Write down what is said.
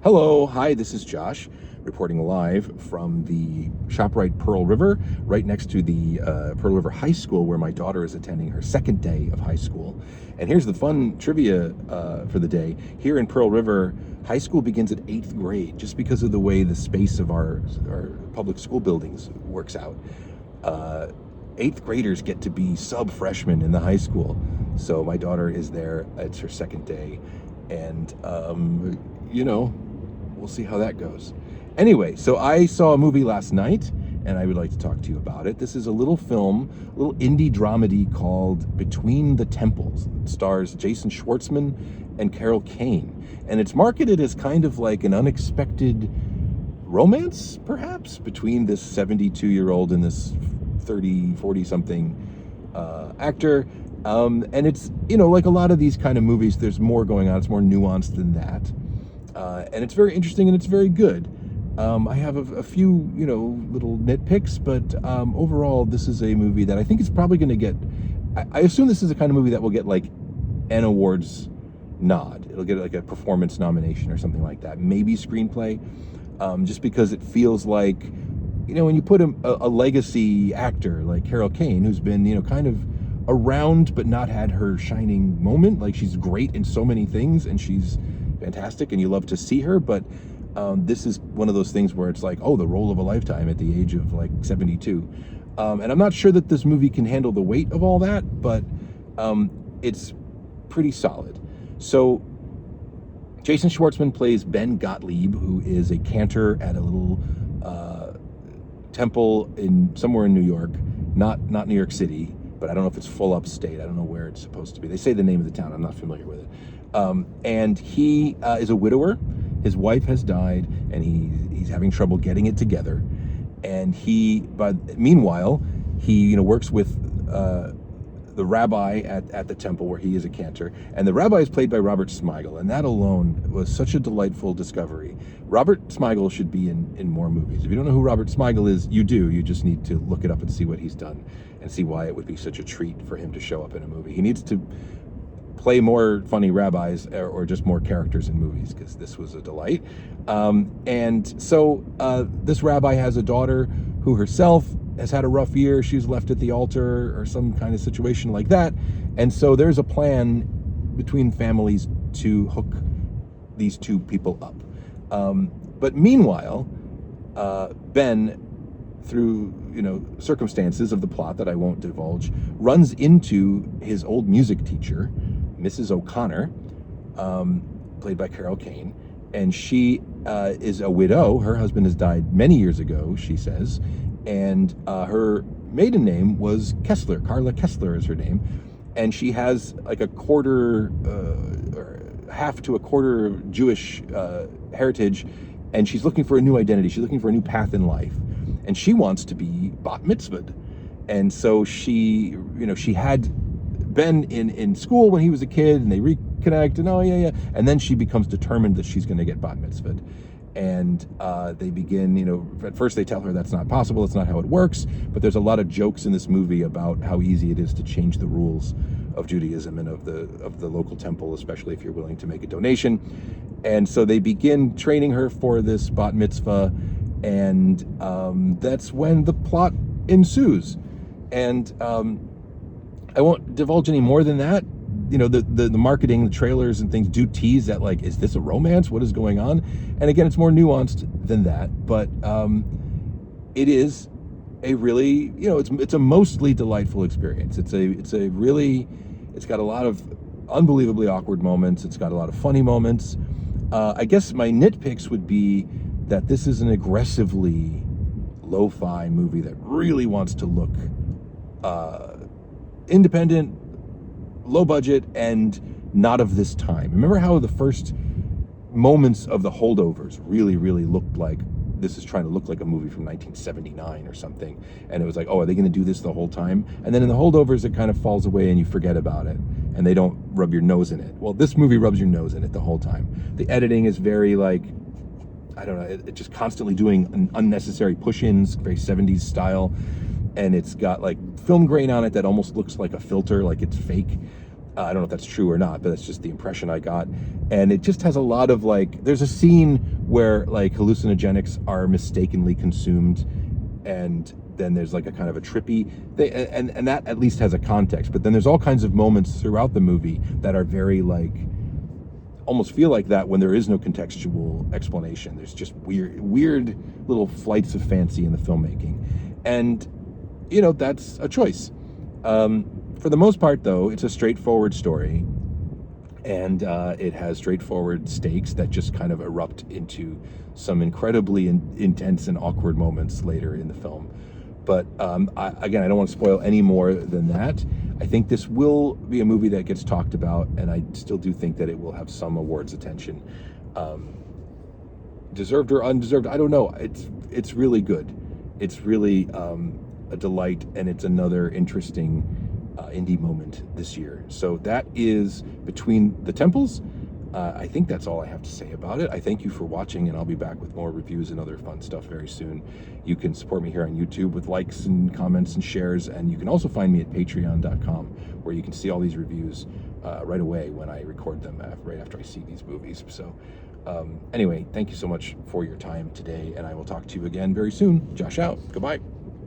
Hello, hi, this is Josh reporting live from the ShopRite Pearl River, right next to the Pearl River High School where my daughter is attending her second day of high school. And here's the fun trivia for the day. Here in Pearl River, high school begins at 8th grade just because of the way the space of our public school buildings works out. 8th graders get to be sub-freshmen in the high school. So my daughter is there, it's her second day. And, we'll see how that goes. Anyway, so I saw a movie last night, and I would like to talk to you about it. This is a little film, a little indie dramedy called Between the Temples. It stars Jason Schwartzman and Carol Kane. And it's marketed as kind of like an unexpected romance, perhaps, between this 72-year-old and this 30, 40-something actor. And it's, like a lot of these kind of movies, there's more going on. It's more nuanced than that. And it's very interesting and it's very good. I have a few, little nitpicks, but overall, this is a movie that I think is probably going to get. I assume this is the kind of movie that will get like an awards nod. It'll get like a performance nomination or something like that. Maybe screenplay, just because it feels like, when you put a legacy actor like Carol Kane, who's been, kind of around but not had her shining moment. Like she's great in so many things, and she's fantastic and you love to see her, but this is one of those things where it's like, oh, the role of a lifetime at the age of like 72. And I'm not sure that this movie can handle the weight of all that, but it's pretty solid. So Jason Schwartzman plays Ben Gottlieb, who is a cantor at a little temple somewhere in New York, not New York City, but I don't know if it's full upstate. I don't know where it's supposed to be. They say the name of the town. I'm not familiar with it. And he is a widower. His wife has died, and he's having trouble getting it together. And meanwhile, he works with the rabbi at the temple where he is a cantor. And the rabbi is played by Robert Smigel, and that alone was such a delightful discovery. Robert Smigel should be in more movies. If you don't know who Robert Smigel is, you do. You just need to look it up and see what he's done and see why it would be such a treat for him to show up in a movie. He needs to play more funny rabbis or just more characters in movies, because this was a delight. And so this rabbi has a daughter who herself has had a rough year. She was left at the altar or some kind of situation like that. And so there's a plan between families to hook these two people up. But meanwhile, Ben, through circumstances of the plot that I won't divulge, runs into his old music teacher, Mrs. O'Connor, played by Carol Kane, and she is a widow. Her husband has died many years ago, she says, and her maiden name was Kessler. Carla Kessler is her name, and she has like a quarter, or half to a quarter Jewish heritage, and she's looking for a new identity. She's looking for a new path in life, and she wants to be bat mitzvahed. And so she had Ben in school when he was a kid, and they reconnect, and and then she becomes determined that she's going to get bat mitzvahed. And they begin, at first they tell her that's not possible, it's not how it works, but there's a lot of jokes in this movie about how easy it is to change the rules of Judaism and of the local temple, especially if you're willing to make a donation. And so they begin training her for this bat mitzvah, and that's when the plot ensues. And I won't divulge any more than that. The marketing, the trailers and things do tease that, like, is this a romance? What is going on? And again, it's more nuanced than that, but it is a really, it's a mostly delightful experience. It's got a lot of unbelievably awkward moments. It's got a lot of funny moments. I guess my nitpicks would be that this is an aggressively lo-fi movie that really wants to look independent, low budget, and not of this time. Remember how the first moments of The Holdovers really, really looked like this is trying to look like a movie from 1979 or something, and it was like, oh, are they going to do this the whole time? And then in The Holdovers, it kind of falls away and you forget about it, and they don't rub your nose in it. Well, this movie rubs your nose in it the whole time. The editing is very, like, I don't know, it just constantly doing unnecessary push-ins, very 70s style, and it's got like film grain on it that almost looks like a filter, like it's fake. I don't know if that's true or not, but that's just the impression I got. And it just has a lot of like, there's a scene where like hallucinogenics are mistakenly consumed, and then there's like a kind of a trippy thing, and that at least has a context. But then there's all kinds of moments throughout the movie that are very like, almost feel like that when there is no contextual explanation. There's just weird little flights of fancy in the filmmaking. And, you know, that's a choice. For the most part, though, it's a straightforward story, and it has straightforward stakes that just kind of erupt into some incredibly intense and awkward moments later in the film. But again, I don't want to spoil any more than that. I think this will be a movie that gets talked about, and I still do think that it will have some awards attention. Deserved or undeserved, I don't know. It's really good. It's really a delight, and it's another interesting indie moment this year. So that is Between the Temples. I think that's all I have to say about it. I thank you for watching, and I'll be back with more reviews and other fun stuff very soon. You can support me here on YouTube with likes and comments and shares, and you can also find me at patreon.com, where you can see all these reviews right away when I record them, right after I see these movies. So anyway, thank you so much for your time today, and I will talk to you again very soon. Josh out. Goodbye.